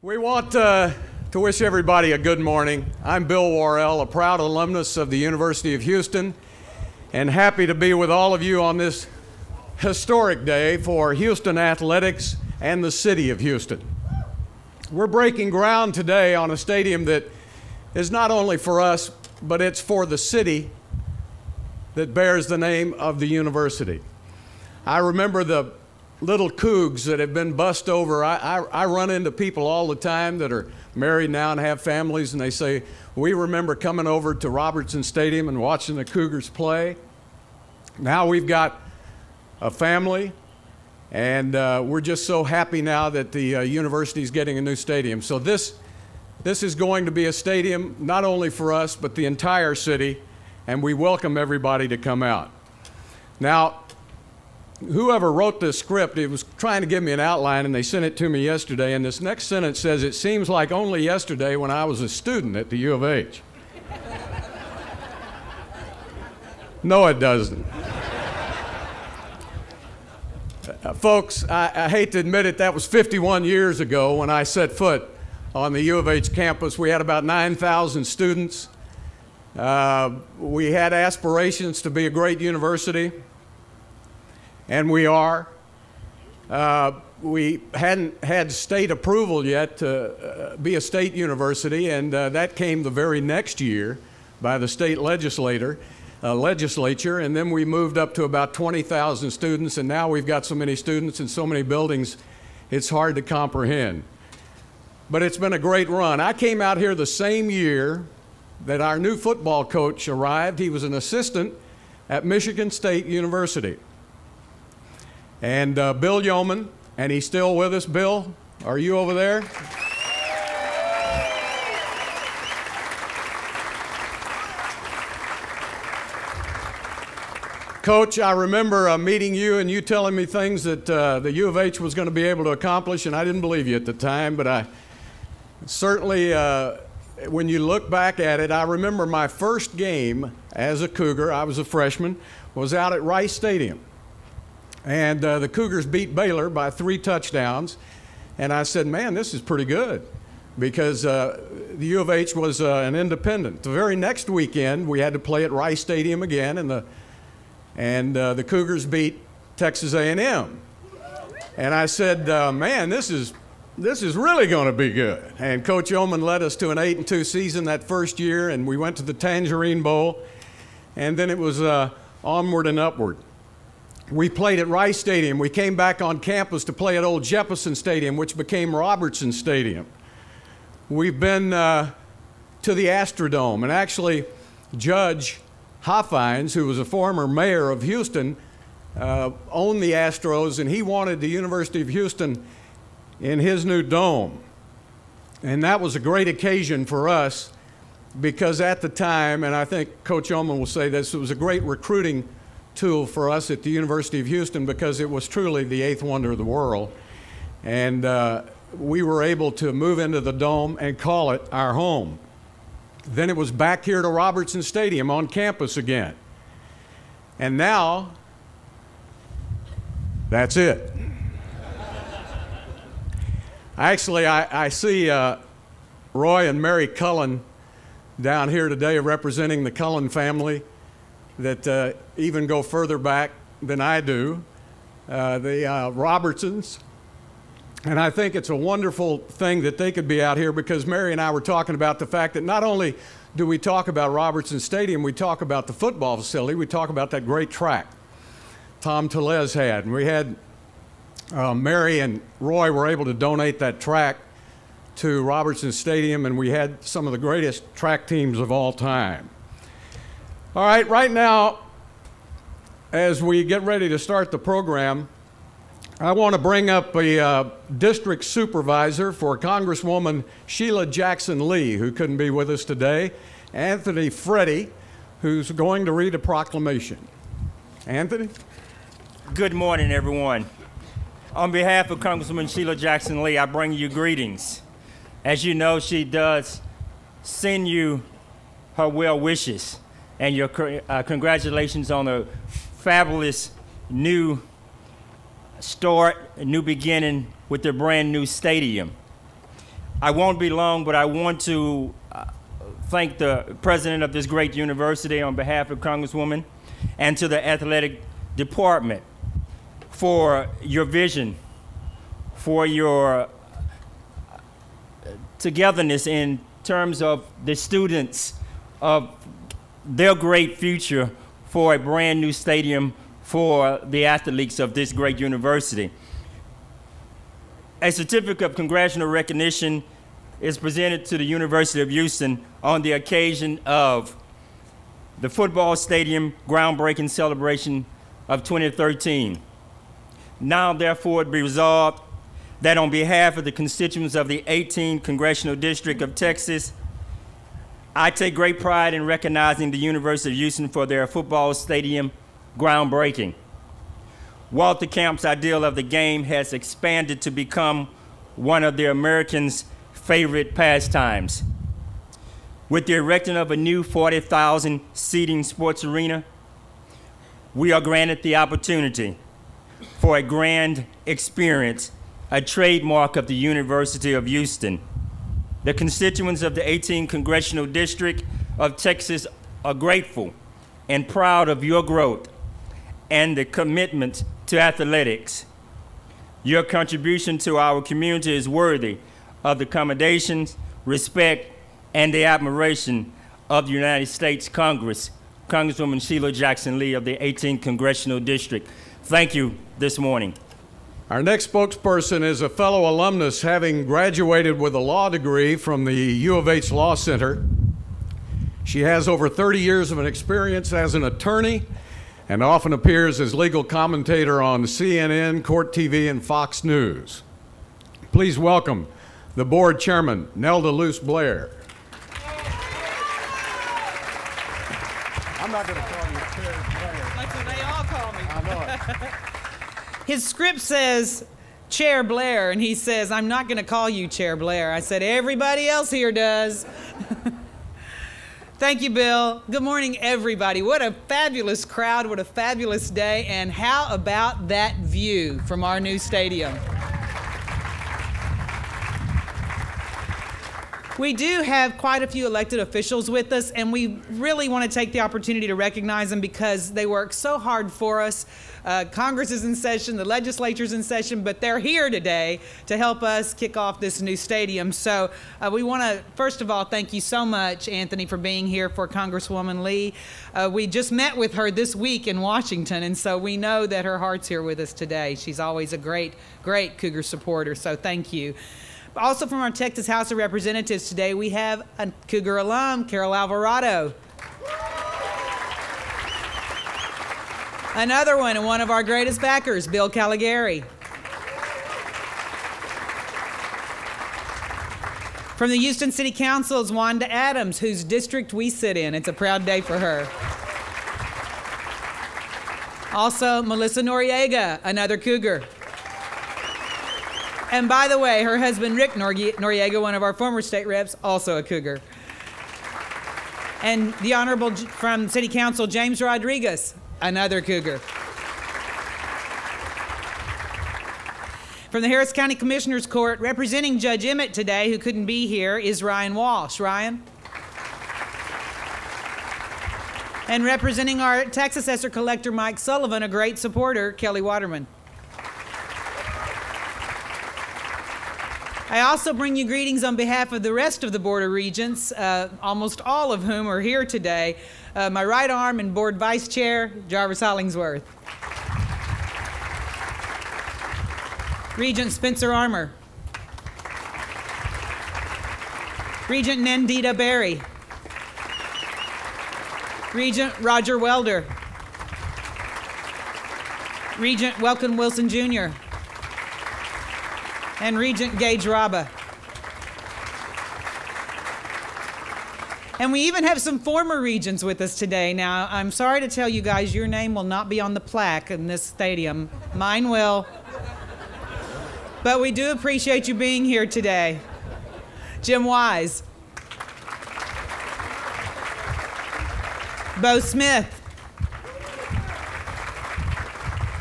We want to wish everybody a good morning. I'm Bill Worrell, a proud alumnus of the University of Houston, and happy to be with all of you on this historic day for Houston athletics and the city of Houston. We're breaking ground today on a stadium that is not only for us, but it's for the city that bears the name of the university. I remember the little cougs that have been bussed over. I run into people all the time that are married now and have families, and they say, we remember coming over to Robertson Stadium and watching the Cougars play. Now we've got a family, and we're just so happy now that the university is getting a new stadium. So this is going to be a stadium not only for us, but the entire city, and we welcome everybody to come out. Now, whoever wrote this script, it was trying to give me an outline, and they sent it to me yesterday, and this next sentence says, it seems like only yesterday when I was a student at the U of H. No, it doesn't. Folks, I hate to admit it, that was 51 years ago when I set foot on the U of H campus. We had about 9,000 students. We had aspirations to be a great university. And we are. We hadn't had state approval yet to be a state university, and that came the very next year by the state legislature, and then we moved up to about 20,000 students, and now we've got so many students and so many buildings, it's hard to comprehend. But it's been a great run. I came out here the same year that our new football coach arrived. He was an assistant at Michigan State University. And Bill Yeoman, and he's still with us. Bill, are you over there? Coach, I remember meeting you and you telling me things that the U of H was going to be able to accomplish, and I didn't believe you at the time, but I certainly, when you look back at it, I remember my first game as a Cougar, I was a freshman, was out at Rice Stadium. And the Cougars beat Baylor by 3 touchdowns. And I said, man, this is pretty good, because the U of H was an independent. The very next weekend, we had to play at Rice Stadium again, and the Cougars beat Texas A&M. And I said, man, this is really going to be good. And Coach Yeoman led us to an 8-2 season that first year, and we went to the Tangerine Bowl, and then it was onward and upward. We played at Rice Stadium. We came back on campus to play at Old Jefferson Stadium, which became Robertson Stadium. We've been to the Astrodome, and actually Judge Hoffines, who was a former mayor of Houston, owned the Astros, and he wanted the University of Houston in his new dome. And that was a great occasion for us, because at the time, and I think Coach Yeoman will say this, it was a great recruiting tool for us at the University of Houston, because it was truly the 8th wonder of the world. And we were able to move into the dome and call it our home. Then it was back here to Robertson Stadium on campus again. And now, that's it. Actually, I see Roy and Mary Cullen down here today representing the Cullen family that even go further back than I do, the Robertsons. And I think it's a wonderful thing that they could be out here, because Mary and I were talking about the fact that not only do we talk about Robertson Stadium, we talk about the football facility, we talk about that great track Tom Tellez had. And we had Mary and Roy were able to donate that track to Robertson Stadium, and we had some of the greatest track teams of all time. All right, right now, as we get ready to start the program, I want to bring up a district supervisor for Congresswoman Sheila Jackson Lee, who couldn't be with us today, Anthony Freddy, who's going to read a proclamation. Anthony? Good morning, everyone. On behalf of Congresswoman Sheila Jackson Lee, I bring you greetings. As you know, she does send you her well wishes and your congratulations on a fabulous new start, a new beginning with the brand new stadium. I won't be long, but I want to thank the president of this great university on behalf of Congresswoman and to the athletic department for your vision, for your togetherness in terms of the students, of their great future for a brand new stadium for the athletes of this great university. A certificate of congressional recognition is presented to the University of Houston on the occasion of the football stadium groundbreaking celebration of 2013. Now, therefore, it be resolved that on behalf of the constituents of the 18th Congressional District of Texas, I take great pride in recognizing the University of Houston for their football stadium groundbreaking. Walter Camp's ideal of the game has expanded to become one of the Americans' favorite pastimes. With the erecting of a new 40,000 seating sports arena, we are granted the opportunity for a grand experience, a trademark of the University of Houston. The constituents of the 18th Congressional District of Texas are grateful and proud of your growth and the commitment to athletics. Your contribution to our community is worthy of the commendations, respect, and the admiration of the United States Congress, Congresswoman Sheila Jackson Lee of the 18th Congressional District. Thank you this morning. Our next spokesperson is a fellow alumnus having graduated with a law degree from the U of H Law Center. She has over 30 years of an experience as an attorney and often appears as legal commentator on CNN, Court TV, and Fox News. Please welcome the board chairman, Nelda Luce Blair. I'm not going to call you Chair Blair. That's what they all call me. I know it. His script says Chair Blair, and he says, I'm not going to call you Chair Blair. I said, everybody else here does. Thank you, Bill. Good morning, everybody. What a fabulous crowd. What a fabulous day. And how about that view from our new stadium? We do have quite a few elected officials with us, and we really want to take the opportunity to recognize them because they work so hard for us. Congress is in session, the legislature's in session, but they're here today to help us kick off this new stadium. So we want to, first of all, thank you so much, Anthony, for being here for Congresswoman Lee. We just met with her this week in Washington, and so we know that her heart's here with us today. She's always a great, great Cougar supporter, so thank you. Also from our Texas House of Representatives today, we have a Cougar alum, Carol Alvarado. Another one, and one of our greatest backers, Bill Caligari. From the Houston City Council is Wanda Adams, whose district we sit in. It's a proud day for her. Also, Melissa Noriega, another Cougar. And by the way, her husband, Rick Noriega, one of our former state reps, also a Cougar. And the Honorable from City Council, James Rodriguez, another Cougar. From the Harris County Commissioner's Court, representing Judge Emmett today, who couldn't be here, is Ryan Walsh. Ryan? And representing our tax assessor collector, Mike Sullivan, a great supporter, Kelly Waterman. I also bring you greetings on behalf of the rest of the Board of Regents, almost all of whom are here today. My right arm and Board Vice Chair, Jarvis Hollingsworth. Regent Spencer Armour. Regent Nandita Berry. Regent Roger Welder. Regent Welkin Wilson Jr. And Regent Gage Raba. And we even have some former regents with us today. Now, I'm sorry to tell you guys, your name will not be on the plaque in this stadium. Mine will. But we do appreciate you being here today. Jim Wise. Bo Smith.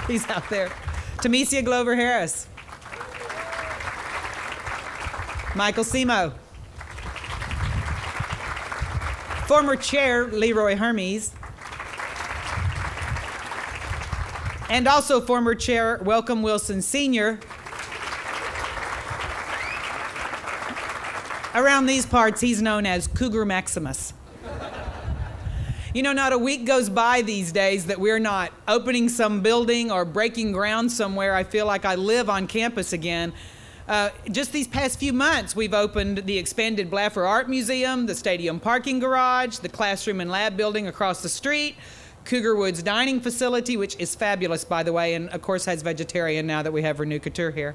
He's out there. Tamesia Glover Harris. Michael Simo. Former Chair Leroy Hermes. And also former Chair Welcome Wilson Sr. Around these parts, he's known as Cougar Maximus. You know, not a week goes by these days that we're not opening some building or breaking ground somewhere. I feel like I live on campus again. Just these past few months, we've opened the expanded Blaffer Art Museum, the stadium parking garage, the classroom and lab building across the street, Cougar Woods dining facility, which is fabulous, by the way, and of course has vegetarian now that we have Renu Khator here.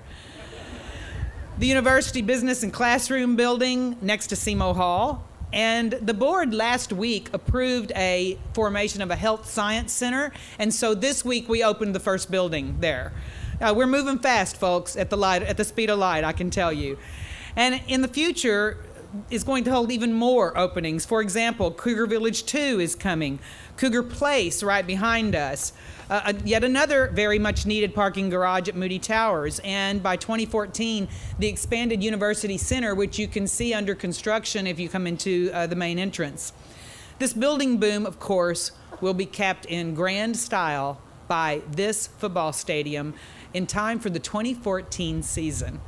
The University Business and Classroom building next to Simo Hall. And the board last week approved a formation of a health science center, and so this week we opened the first building there. We're moving fast, folks, at the speed of light, I can tell you. And in the future is going to hold even more openings. For example, Cougar Village 2 is coming. Cougar Place right behind us. Yet another very much needed parking garage at Moody Towers. And by 2014, the expanded University Center, which you can see under construction if you come into the main entrance. This building boom, of course, will be capped in grand style by this football stadium in time for the 2014 season.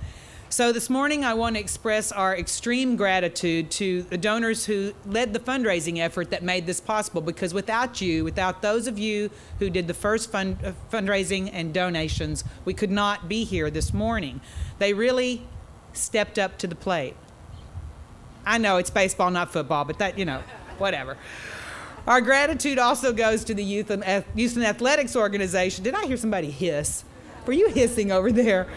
So this morning I want to express our extreme gratitude to the donors who led the fundraising effort that made this possible, because without you, without those of you who did the first fundraising and donations, we could not be here this morning. They really stepped up to the plate. I know it's baseball, not football, but that, you know, whatever. Our gratitude also goes to the Houston Athletics Organization. Did I hear somebody hiss? Were you hissing over there?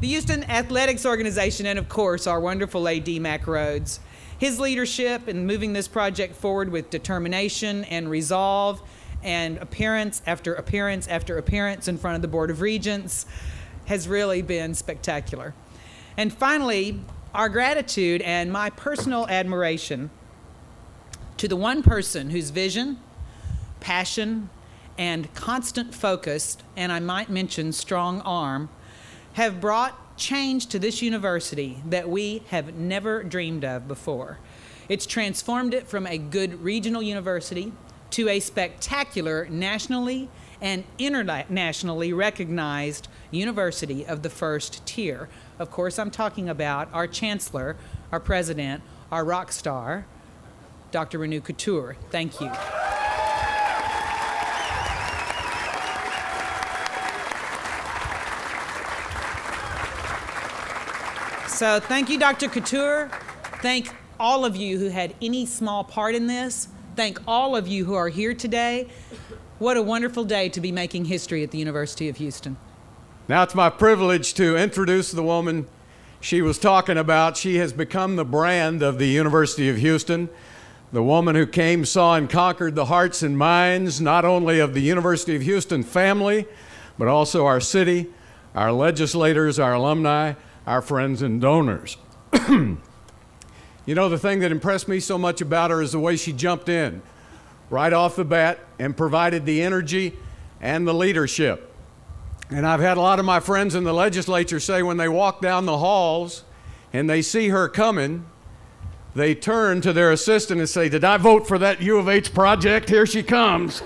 The Houston Athletics Organization, and of course our wonderful AD Mac Rhodes. His leadership in moving this project forward with determination and resolve and appearance after appearance after appearance in front of the Board of Regents has really been spectacular. And finally, our gratitude and my personal admiration to the one person whose vision, passion, and constant focus, and I might mention strong arm, have brought change to this university that we have never dreamed of before. It's transformed it from a good regional university to a spectacular nationally and internationally recognized university of the first tier. Of course, I'm talking about our chancellor, our president, our rock star, Dr. Renu Khator. Thank you. So thank you, Dr. Khator. Thank all of you who had any small part in this. Thank all of you who are here today. What a wonderful day to be making history at the University of Houston. Now it's my privilege to introduce the woman she was talking about. She has become the brand of the University of Houston, the woman who came, saw, and conquered the hearts and minds not only of the University of Houston family, but also our city, our legislators, our alumni, our friends and donors. You know, the thing that impressed me so much about her is the way she jumped in right off the bat and provided the energy and the leadership. And I've had a lot of my friends in the legislature say when they walk down the halls and they see her coming, they turn to their assistant and say, "Did I vote for that U of H project? Here she comes."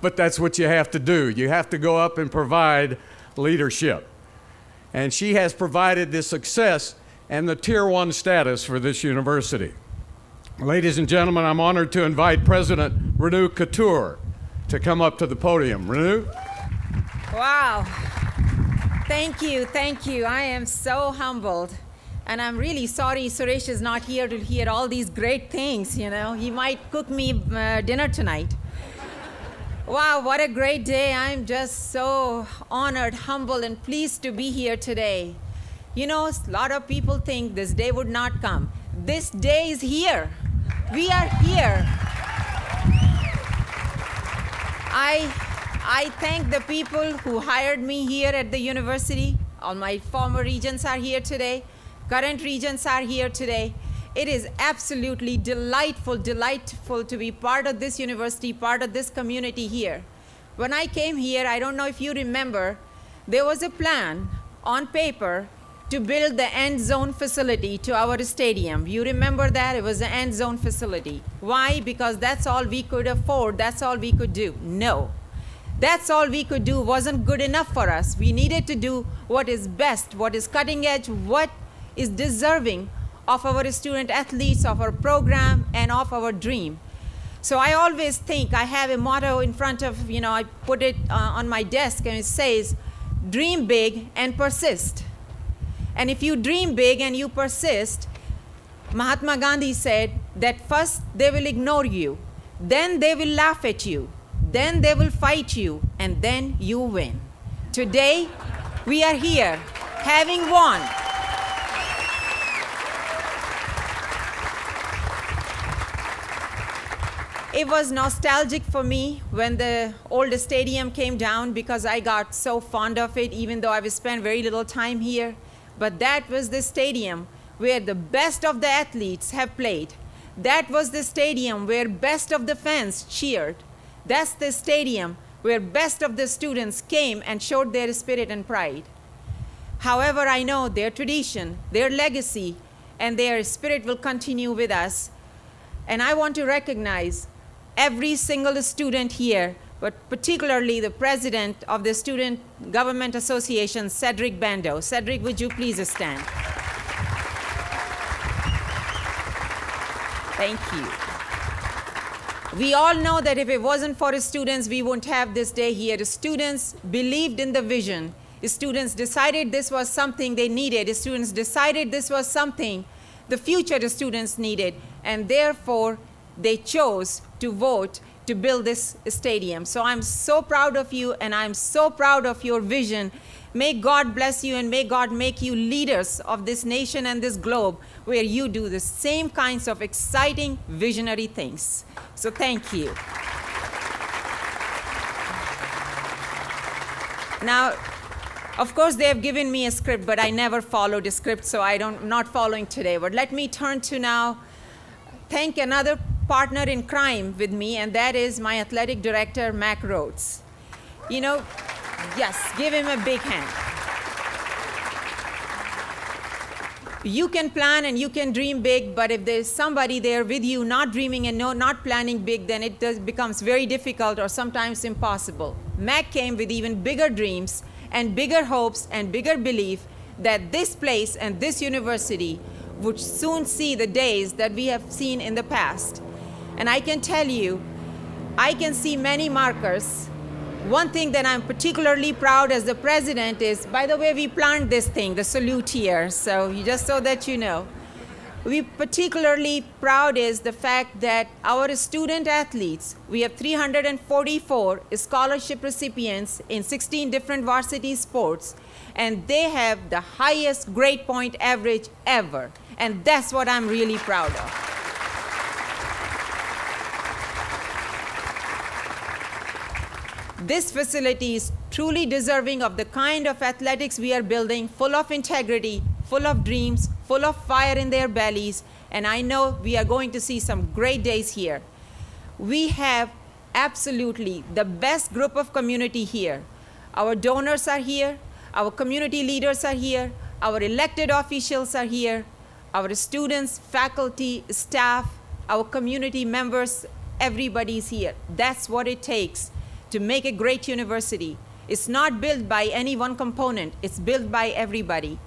But that's what you have to do. You have to go up and provide leadership. And she has provided the success and the Tier 1 status for this university. Ladies and gentlemen, I'm honored to invite President Renu Khator to come up to the podium. Renu? Wow. Thank you, thank you. I am so humbled. And I'm really sorry Suresh is not here to hear all these great things, you know. He might cook me dinner tonight. Wow, what a great day. I'm just so honored, humble, and pleased to be here today. You know, a lot of people think this day would not come. This day is here. We are here. I thank the people who hired me here at the university. All my former regents are here today. Current regents are here today. It is absolutely delightful to be part of this university, part of this community here. When I came here, I don't know if you remember, there was a plan on paper to build the end zone facility to our stadium. You remember that? It was the end zone facility. Why? Because that's all we could afford. That's all we could do. No. That's all we could do wasn't good enough for us. We needed to do what is best, what is cutting edge, what is deserving of our student athletes, of our program, and of our dream. So I always think, I have a motto in front of, I put it on my desk, and it says, dream big and persist. And if you dream big and you persist, Mahatma Gandhi said that first they will ignore you, then they will laugh at you, then they will fight you, and then you win. Today, we are here, having won. It was nostalgic for me when the old stadium came down because I got so fond of it, even though I've spent very little time here. But that was the stadium where the best of the athletes have played. That was the stadium where best of the fans cheered. That's the stadium where best of the students came and showed their spirit and pride. However, I know their tradition, their legacy, and their spirit will continue with us. And I want to recognize every single student here, but particularly the president of the Student Government Association, Cedric Bando. Cedric, would you please stand? Thank you. We all know that if it wasn't for students, we wouldn't have this day here. The students believed in the vision. The students decided this was something they needed. The students decided this was something the future students needed, and therefore they chose to vote to build this stadium. So I'm so proud of you, and I'm so proud of your vision. May God bless you, and may God make you leaders of this nation and this globe where you do the same kinds of exciting, visionary things. So thank you. Now, of course, they have given me a script, but I never followed a script, so I'm not following today. But let me turn to now thank another partner in crime with me, and that is my athletic director, Mac Rhodes. Yes, give him a big hand. You can plan and you can dream big, but if there's somebody there with you not dreaming and not planning big, then it becomes very difficult or sometimes impossible. Mac came with even bigger dreams and bigger hopes and bigger belief that this place and this university would soon see the days that we have seen in the past. And I can tell you, I can see many markers. One thing that I'm particularly proud as the president is, by the way, we planned this thing, the salute here, so just so that you know. We're particularly proud is the fact that our student athletes, we have 344 scholarship recipients in 16 different varsity sports, and they have the highest grade point average ever. And that's what I'm really proud of. This facility is truly deserving of the kind of athletics we are building, full of integrity, full of dreams, full of fire in their bellies, and I know we are going to see some great days here. We have absolutely the best group of community here. Our donors are here, our community leaders are here, our elected officials are here, our students, faculty, staff, our community members, everybody's here. That's what it takes to make a great university. It's not built by any one component, it's built by everybody.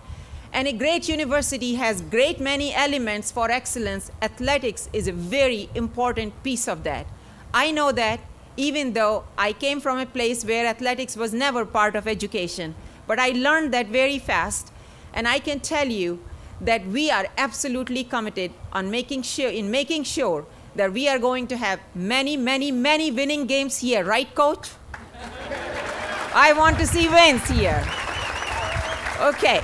And a great university has great many elements for excellence. Athletics is a very important piece of that. I know that, even though I came from a place where athletics was never part of education, but I learned that very fast, and I can tell you that we are absolutely committed on making sure that we are going to have many, many, many winning games here, right, Coach? I want to see wins here. Okay.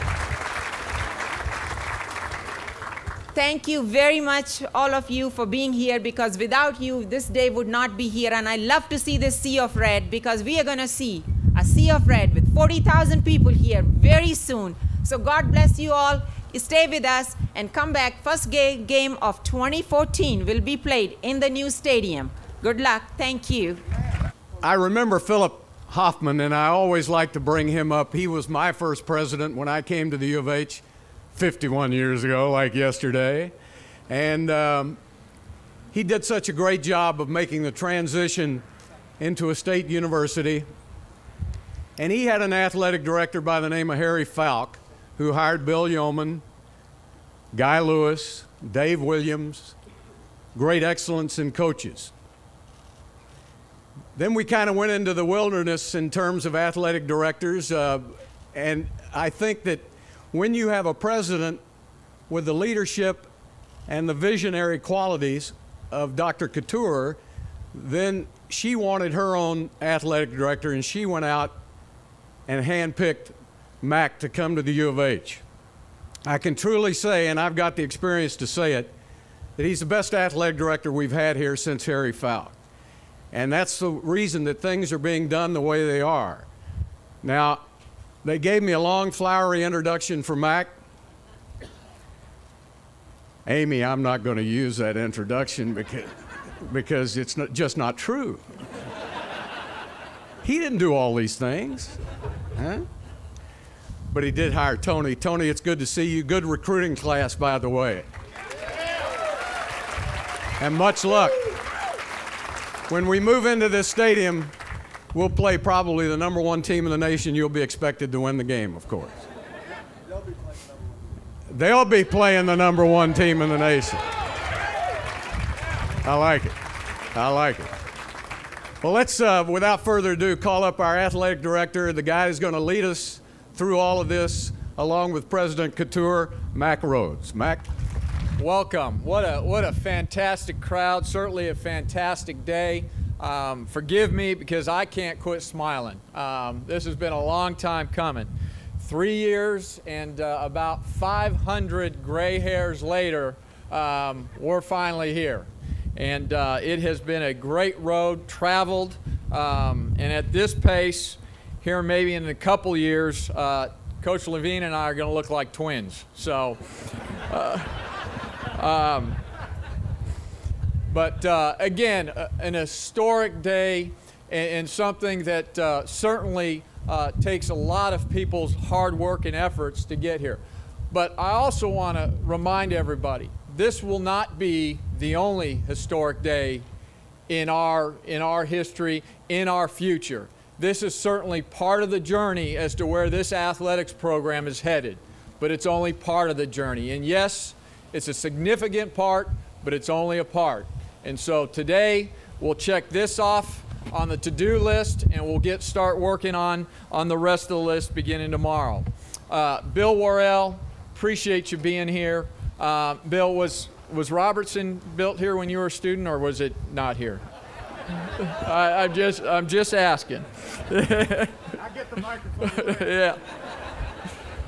Thank you very much, all of you, for being here, because without you, this day would not be here. And I love to see this sea of red, because we are going to see a sea of red with 40,000 people here very soon. So God bless you all. Stay with us and come back. First game of 2014 will be played in the new stadium. Good luck. Thank you. I remember Philip Hoffman, and I always like to bring him up. He was my first president when I came to the U of H 51 years ago, like yesterday. And he did such a great job of making the transition into a state university. And he had an athletic director by the name of Harry Falk, who hired Bill Yeoman, Guy Lewis, Dave Williams, great excellence in coaches. Then we kind of went into the wilderness in terms of athletic directors, and I think that when you have a president with the leadership and the visionary qualities of Dr. Khator, then she wanted her own athletic director, and she went out and handpicked Mac to come to the U of H. I can truly say, and I've got the experience to say it, that he's the best athletic director we've had here since Harry Falk. And that's the reason that things are being done the way they are. Now, they gave me a long, flowery introduction for Mac. Amy, I'm not going to use that introduction because it's just not true. He didn't do all these things. Huh? But he did hire Tony. Tony, it's good to see you. Good recruiting class, by the way. And much luck. When we move into this stadium, we'll play probably the #1 team in the nation. You'll be expected to win the game, of course. They'll be playing the #1 team in the nation. I like it. I like it. Well, let's, without further ado, call up our athletic director, the guy who's going to lead us through all of this, along with President Khator, Mac Rhodes. Mac? Welcome. What a fantastic crowd. Certainly a fantastic day. Forgive me because I can't quit smiling. This has been a long time coming. 3 years and about 500 gray hairs later, we're finally here. And it has been a great road traveled. And at this pace, here maybe in a couple years, Coach Levine and I are going to look like twins. So. Again, an historic day and something that certainly takes a lot of people's hard work and efforts to get here. But I also want to remind everybody, this will not be the only historic day in our history, in our future. This is certainly part of the journey as to where this athletics program is headed, but it's only part of the journey. And yes, it's a significant part, but it's only a part. And so today, we'll check this off on the to-do list, and we'll start working on the rest of the list beginning tomorrow. Bill Worrell, appreciate you being here. Bill, was Robertson built here when you were a student, or was it not here? I'm just asking. I get the microphone. Yeah.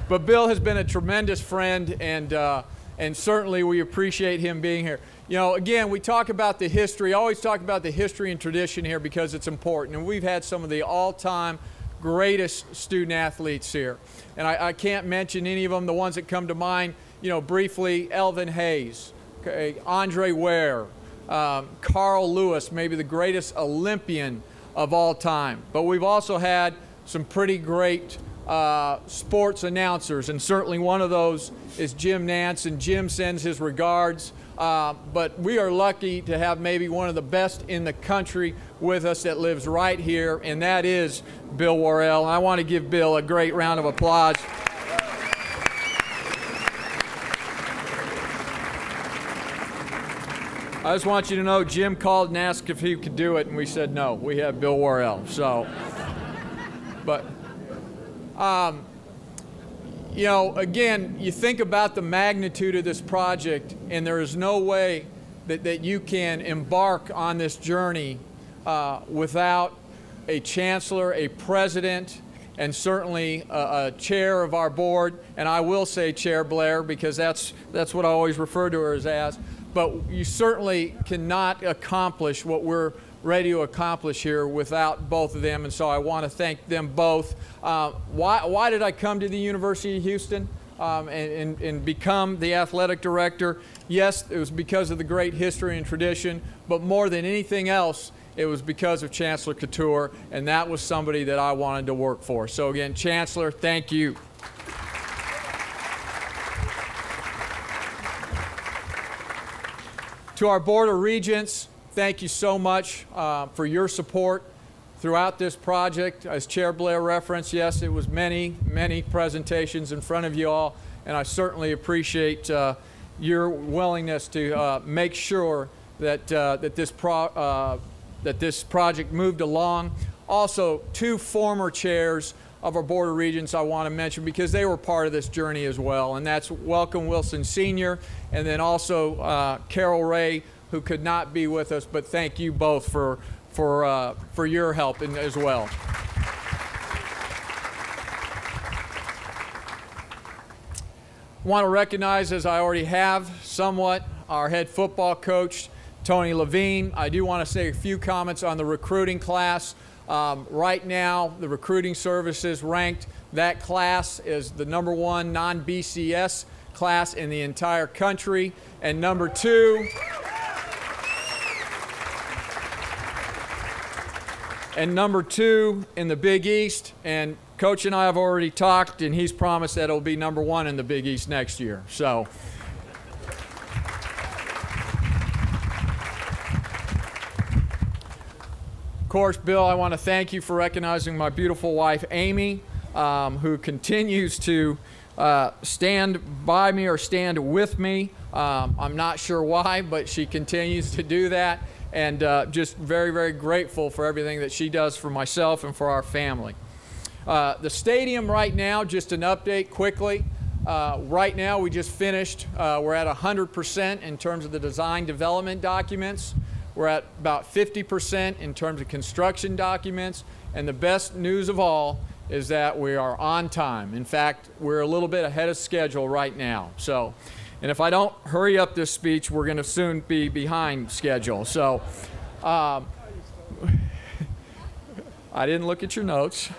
But Bill has been a tremendous friend, and certainly we appreciate him being here. You know, again, we talk about the history, always talk about the history and tradition here because it's important. And we've had some of the all-time greatest student athletes here. And I can't mention any of them. The ones that come to mind, you know, briefly, Elvin Hayes, okay, Andre Ware, Carl Lewis, maybe the greatest Olympian of all time. But we've also had some pretty great sports announcers, and certainly one of those is Jim Nance, and Jim sends his regards. But we are lucky to have maybe one of the best in the country with us that lives right here, and that is Bill Worrell. And I want to give Bill a great round of applause. I just want you to know Jim called and asked if he could do it, and we said no. We have Bill Worrell. So, but you know, again, you think about the magnitude of this project, and there is no way that you can embark on this journey without a chancellor, a president, and certainly a chair of our board. And I will say Chair Blair because that's what I always refer to her as. But you certainly cannot accomplish what we're ready to accomplish here without both of them, and so I want to thank them both. Why did I come to the University of Houston and become the athletic director? Yes, it was because of the great history and tradition, but more than anything else, it was because of Chancellor Khator, and that was somebody that I wanted to work for. So again, Chancellor, thank you. To our Board of Regents, thank you so much for your support throughout this project. As Chair Blair referenced, yes, it was many, many presentations in front of you all, and I certainly appreciate your willingness to make sure that, that this project moved along. Also, two former chairs of our Board of Regents I want to mention because they were part of this journey as well, and that's Welcome Wilson Sr. and then also Carol Ray, who could not be with us, but thank you both for your help as well. Want to recognize, as I already have somewhat, our head football coach, Tony Levine. I do want to say a few comments on the recruiting class. Right now, the recruiting services ranked that class as the #1 non-BCS class in the entire country, and #2 in the Big East. And Coach and I have already talked, and he's promised that it'll be #1 in the Big East next year. So. Of course, Bill, I want to thank you for recognizing my beautiful wife, Amy, who continues to stand by me or stand with me. I'm not sure why, but she continues to do that. And just very, very grateful for everything that she does for myself and for our family. The stadium right now, just an update quickly. Right now, we just finished. We're at 100% in terms of the design development documents. We're at about 50% in terms of construction documents, and the best news of all is that we are on time. In fact, we're a little bit ahead of schedule right now. So, and if I don't hurry up this speech, we're going to soon be behind schedule. So, I didn't look at your notes.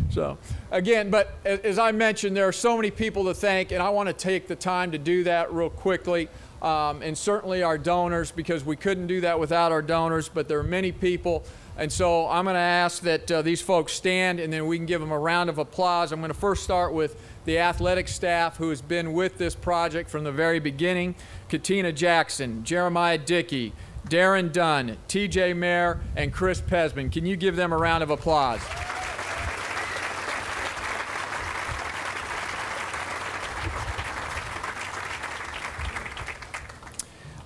So, again, but as I mentioned, there are so many people to thank, and I want to take the time to do that real quickly. And certainly our donors, because we couldn't do that without our donors, but there are many people. And so I'm going to ask that these folks stand, and then we can give them a round of applause. I'm going to first start with the athletic staff who has been with this project from the very beginning. Katina Jackson, Jeremiah Dickey, Darren Dunn, TJ Mayer, and Chris Pesman. Can you give them a round of applause?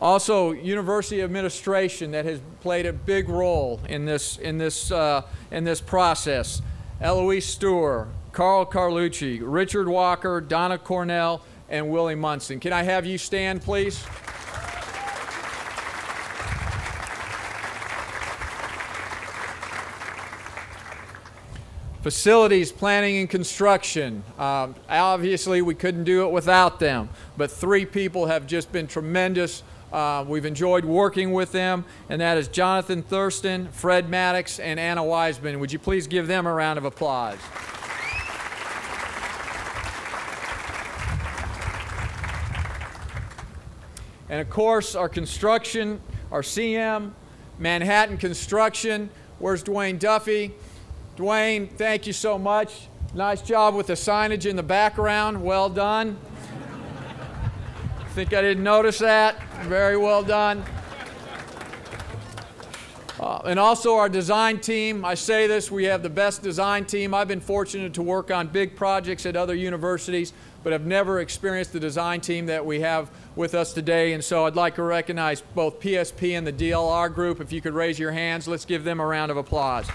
Also, university administration that has played a big role in this process. Eloise Stewart, Carl Carlucci, Richard Walker, Donna Cornell, and Willie Munson. Can I have you stand, please? Facilities planning and construction. Obviously, we couldn't do it without them, but 3 people have just been tremendous. We've enjoyed working with them, and that is Jonathan Thurston, Fred Maddox, and Anna Wiseman. Would you please give them a round of applause? And of course, our construction, our CM, Manhattan Construction. Where's Dwayne Duffy? Dwayne, thank you so much. Nice job with the signage in the background. Well done. Think I didn't notice that. Very well done. And also our design team. I say this, we have the best design team. I've been fortunate to work on big projects at other universities, but I've never experienced the design team that we have with us today. And so I'd like to recognize both PSP and the DLR group. If you could raise your hands, let's give them a round of applause.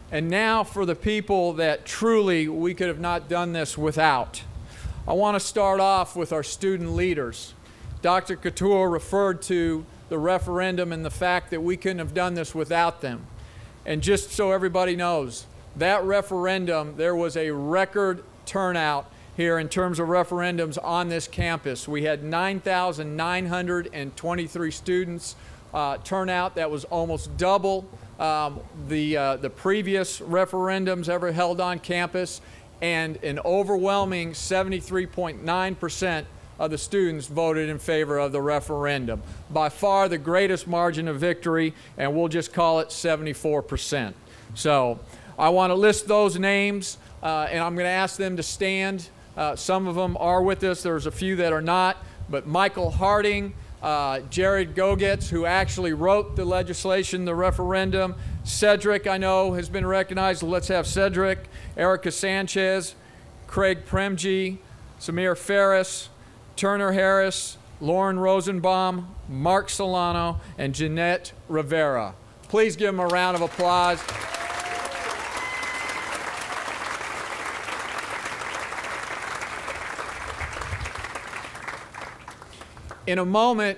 And now for the people that truly we could have not done this without. I want to start off with our student leaders. Dr. Khator referred to the referendum and the fact that we couldn't have done this without them. And just so everybody knows, that referendum, there was a record turnout here in terms of referendums on this campus. We had 9,923 students turn out. That was almost double the previous referendums ever held on campus. and an overwhelming 73.9% of the students voted in favor of the referendum. By far the greatest margin of victory, and we'll just call it 74%. So I want to list those names, and I'm going to ask them to stand. Some of them are with us. There's a few that are not. But Michael Harding, Jared Gogetz, who actually wrote the legislation, the referendum. Cedric, I know, has been recognized. Let's have Cedric. Erica Sanchez, Craig Premji, Samir Ferris, Turner Harris, Lauren Rosenbaum, Mark Solano, and Jeanette Rivera. Please give them a round of applause. In a moment,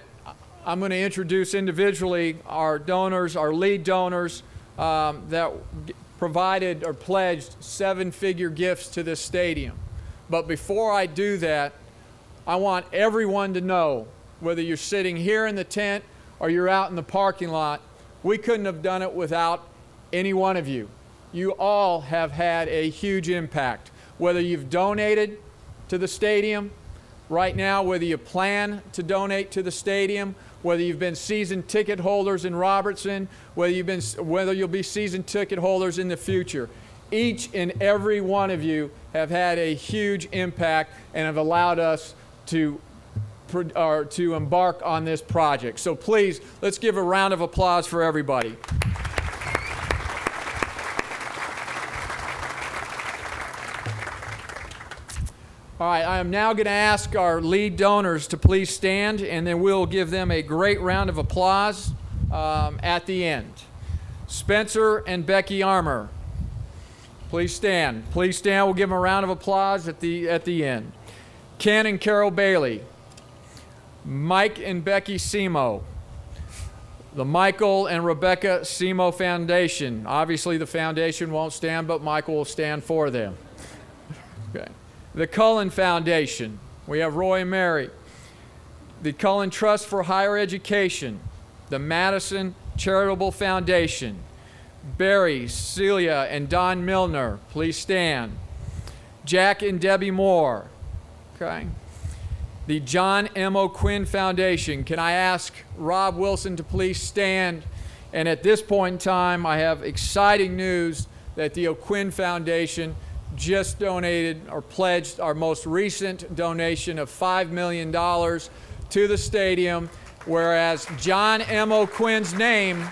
I'm going to introduce individually our donors, our lead donors that provided or pledged seven-figure gifts to this stadium. But before I do that, I want everyone to know, whether you're sitting here in the tent or you're out in the parking lot, we couldn't have done it without any one of you. You all have had a huge impact. Whether you've donated to the stadium right now, whether you plan to donate to the stadium, whether you've been season ticket holders in Robertson, whether you'll be season ticket holders in the future. Each and every one of you have had a huge impact and have allowed us to embark on this project. So please, let's give a round of applause for everybody. All right, I am now going to ask our lead donors to please stand, and then we'll give them a great round of applause at the end. Spencer and Becky Armour, please stand. Please stand. We'll give them a round of applause at the end. Ken and Carol Bailey, Mike and Becky Simo, the Michael and Rebecca Simo Foundation. Obviously, the foundation won't stand, but Michael will stand for them. Okay. The Cullen Foundation, we have Roy and Mary. The Cullen Trust for Higher Education, the Madison Charitable Foundation. Barry, Celia, and Don Milner, please stand. Jack and Debbie Moore. Okay. The John M. O'Quinn Foundation. Can I ask Rob Wilson to please stand? And at this point in time, I have exciting news that the O'Quinn Foundation just donated or pledged our most recent donation of $5 million to the stadium, whereas John M. O'Quinn's name,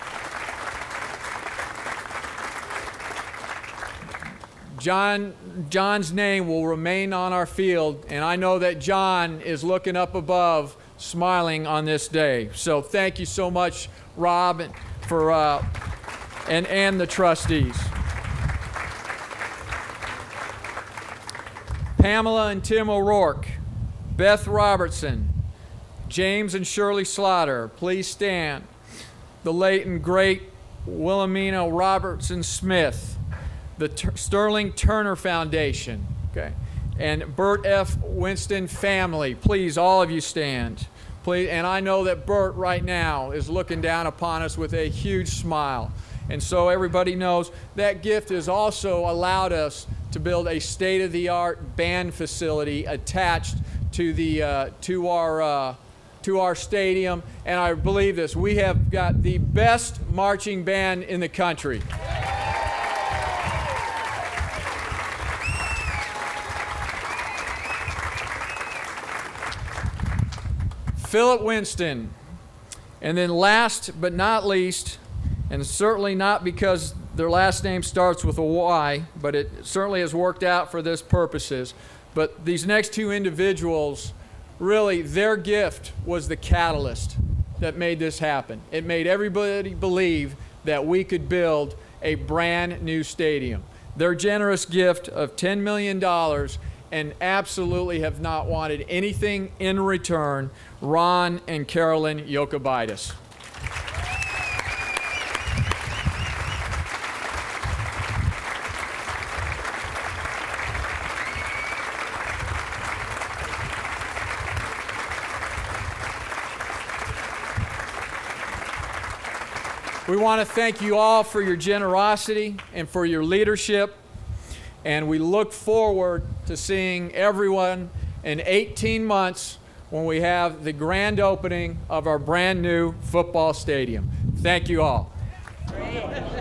John's name will remain on our field, and I know that John is looking up above, smiling on this day. So thank you so much, Rob, for and the trustees. Pamela and Tim O'Rourke, Beth Robertson, James and Shirley Slaughter, please stand. The late and great Wilhelmina Robertson Smith, the Sterling Turner Foundation, okay, and Bert F. Winston family, please, all of you stand. Please, and I know that Bert right now is looking down upon us with a huge smile. And so everybody knows that gift has also allowed us to build a state-of-the-art band facility attached to our stadium. And I believe this, we have got the best marching band in the country. Philip Winston. And then last but not least, and certainly not because their last name starts with a Y, but it certainly has worked out for this purposes. But these next two individuals, really, their gift was the catalyst that made this happen. It made everybody believe that we could build a brand new stadium. Their generous gift of $10 million and absolutely have not wanted anything in return, Ron and Carolyn Yokubaitis. We want to thank you all for your generosity and for your leadership. And we look forward to seeing everyone in 18 months when we have the grand opening of our brand new football stadium. Thank you all. Great.